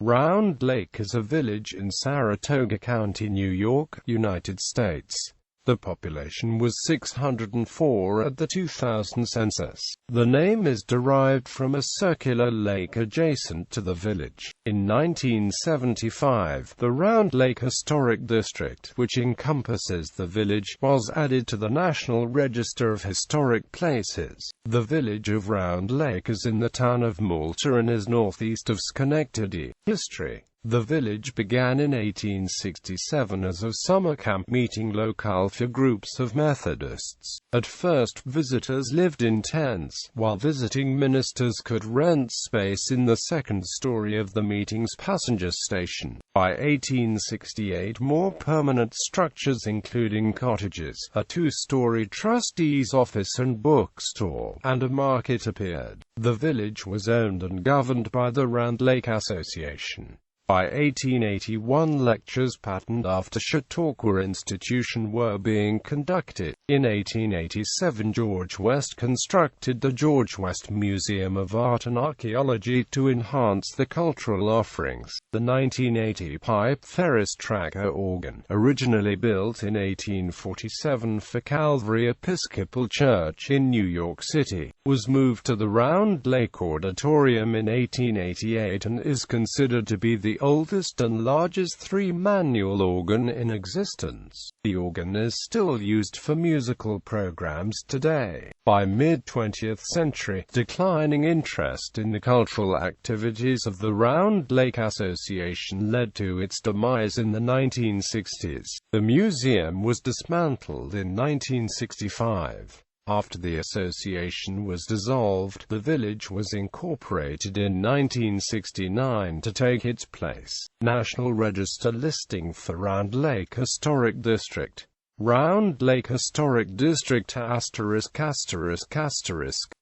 Round Lake is a village in Saratoga County, New York, United States. The population was 604 at the 2000 census. The name is derived from a circular lake adjacent to the village. In 1975, the Round Lake Historic District, which encompasses the village, was added to the National Register of Historic Places. The village of Round Lake is in the town of Malta and is northeast of Schenectady. History. The village began in 1867 as a summer camp meeting locale for groups of Methodists. At first, visitors lived in tents, while visiting ministers could rent space in the second story of the meeting's passenger station. By 1868, more permanent structures including cottages, a two-story trustee's office and bookstore, and a market appeared. The village was owned and governed by the Round Lake Association. By 1881, lectures patterned after Chautauqua Institution were being conducted. In 1887, George West constructed the George West Museum of Art and Archaeology to enhance the cultural offerings. The 1980 pipe Ferris tracker organ, originally built in 1847 for Calvary Episcopal Church in New York City, was moved to the Round Lake Auditorium in 1888 and is considered to be the oldest and largest three-manual organ in existence. The organ is still used for musical programs today. By mid-20th century, declining interest in the cultural activities of the Round Lake Association led to its demise in the 1960s. The museum was dismantled in 1965. After the association was dissolved, the village was incorporated in 1969 to take its place. National Register listing for Round Lake Historic District. Round Lake Historic District ****,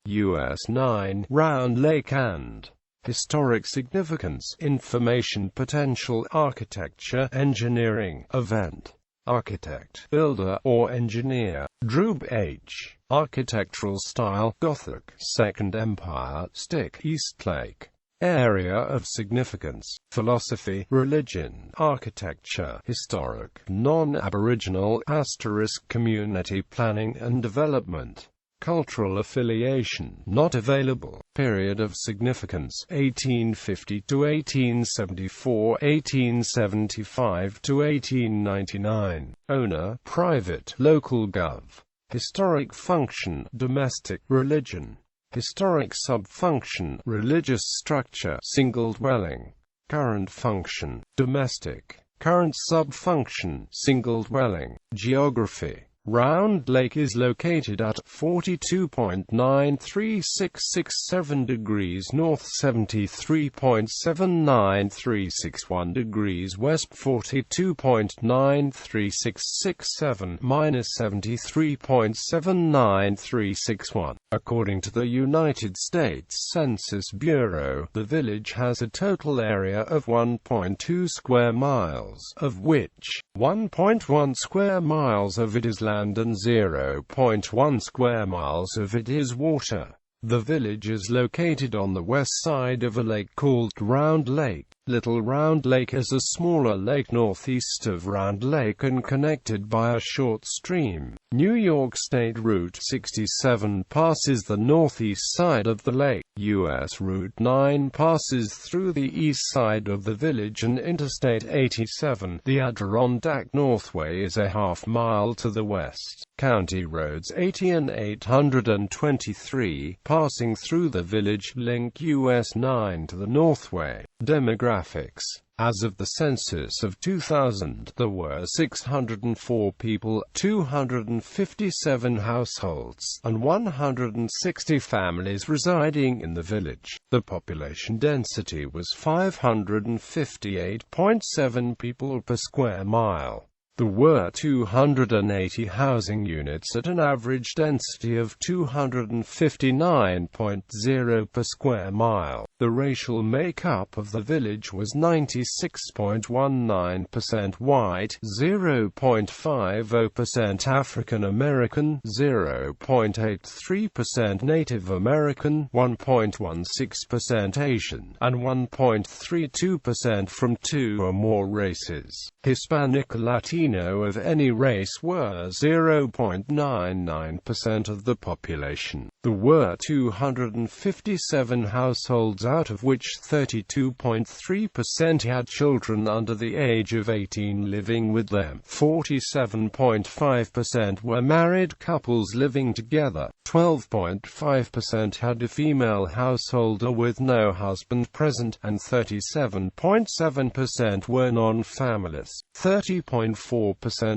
US 9, Round Lake and Historic Significance, Information Potential, Architecture, Engineering, Event, Architect, Builder, or Engineer, Drube H. Architectural style, Gothic, Second Empire, Stick, Eastlake. Area of significance, philosophy, religion, architecture, historic, non-Aboriginal, * community planning and development. Cultural affiliation, not available. Period of significance, 1850 to 1874, 1875 to 1899. Owner, private, local gov. Historic function, domestic, religion. Historic sub-function, religious structure, single dwelling. Current function, domestic. Current sub-function, single dwelling. Geography. Round Lake is located at 42.93667 degrees north, 73.79361 degrees west, 42.93667 minus 73.79361. According to the United States Census Bureau, the village has a total area of 1.2 square miles, of which 1.1 square miles of it is land and 0.1 square miles of it is water. The village is located on the west side of a lake called Round Lake. Little Round Lake is a smaller lake northeast of Round Lake and connected by a short stream. New York State Route 67 passes the northeast side of the lake. U.S. Route 9 passes through the east side of the village, and Interstate 87, the Adirondack Northway, is a half-mile to the west. County Roads 80 and 823, passing through the village, link US 9 to the Northway. Demographics. As of the census of 2000, there were 604 people, 257 households, and 160 families residing in the village. The population density was 558.7 people per square mile. There were 280 housing units at an average density of 259.0 per square mile. The racial makeup of the village was 96.19% white, 0.50% African American, 0.83% Native American, 1.16% Asian, and 1.32% from two or more races. Hispanic or Latino of any race were 0.99% of the population. There were 257 households, out of which 32.3% had children under the age of 18 living with them. 47.5% were married couples living together. 12.5% had a female householder with no husband present, and 37.7% were non-families. 30.4%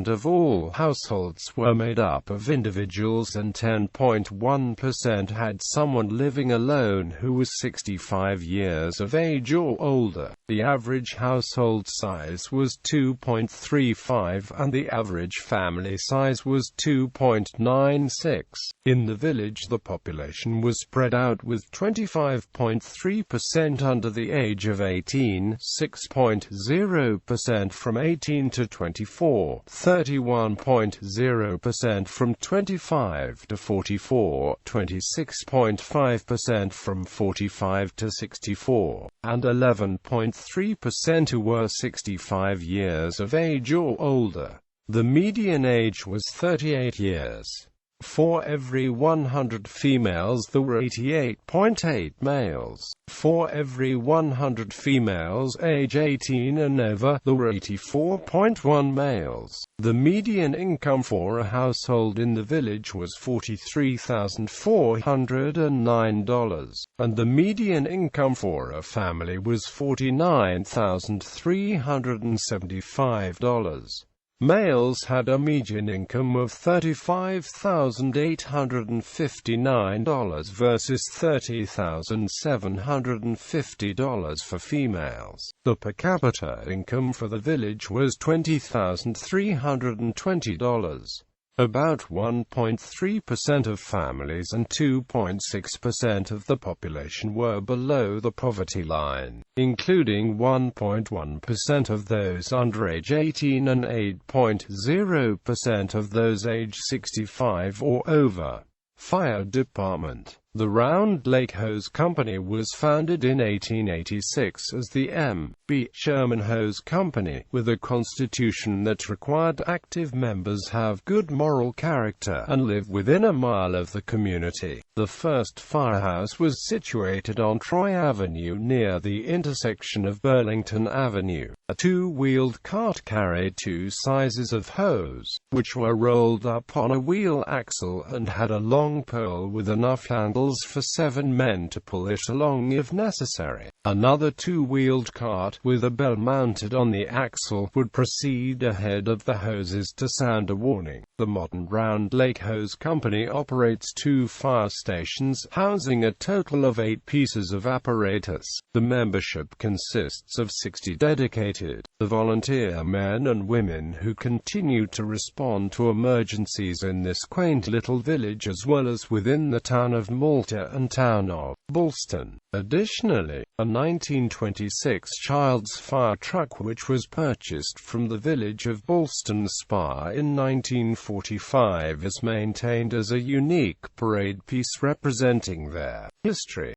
of all households were made up of individuals, and 10.1% had someone living alone who was 65 years of age or older. The average household size was 2.35, and the average family size was 2.96. In the village, the population was spread out, with 25.3% under the age of 18, 6.0% from 18 to 24, 31.0% from 25 to 44, 26.5% from 45 to 64, and 11.3% who were 65 years of age or older. The median age was 38 years. For every 100 females there were 88.8 males. For every 100 females age 18 and over, there were 84.1 males. The median income for a household in the village was $43,409, and the median income for a family was $49,375. Males had a median income of $35,859 versus $30,750 for females. The per capita income for the village was $20,320. About 1.3% of families and 2.6% of the population were below the poverty line, including 1.1% of those under age 18 and 8.0% of those age 65 or over. Fire Department. The Round Lake Hose Company was founded in 1886 as the M.B. Sherman Hose Company, with a constitution that required active members have good moral character and live within a mile of the community. The first firehouse was situated on Troy Avenue near the intersection of Burlington Avenue. A two-wheeled cart carried two sizes of hose, which were rolled up on a wheel axle and had a long pole with enough handles for 7 men to pull it along if necessary. Another two-wheeled cart, with a bell mounted on the axle, would proceed ahead of the hoses to sound a warning. The modern Round Lake Hose Company operates 2 fire stations, housing a total of 8 pieces of apparatus. The membership consists of 60 dedicated, volunteer men and women who continue to respond to emergencies in this quaint little village as well as within the town of Malta and town of Ballston. Additionally, a 1926 Child's fire truck which was purchased from the village of Ballston Spa in 1945 is maintained as a unique parade piece representing their history.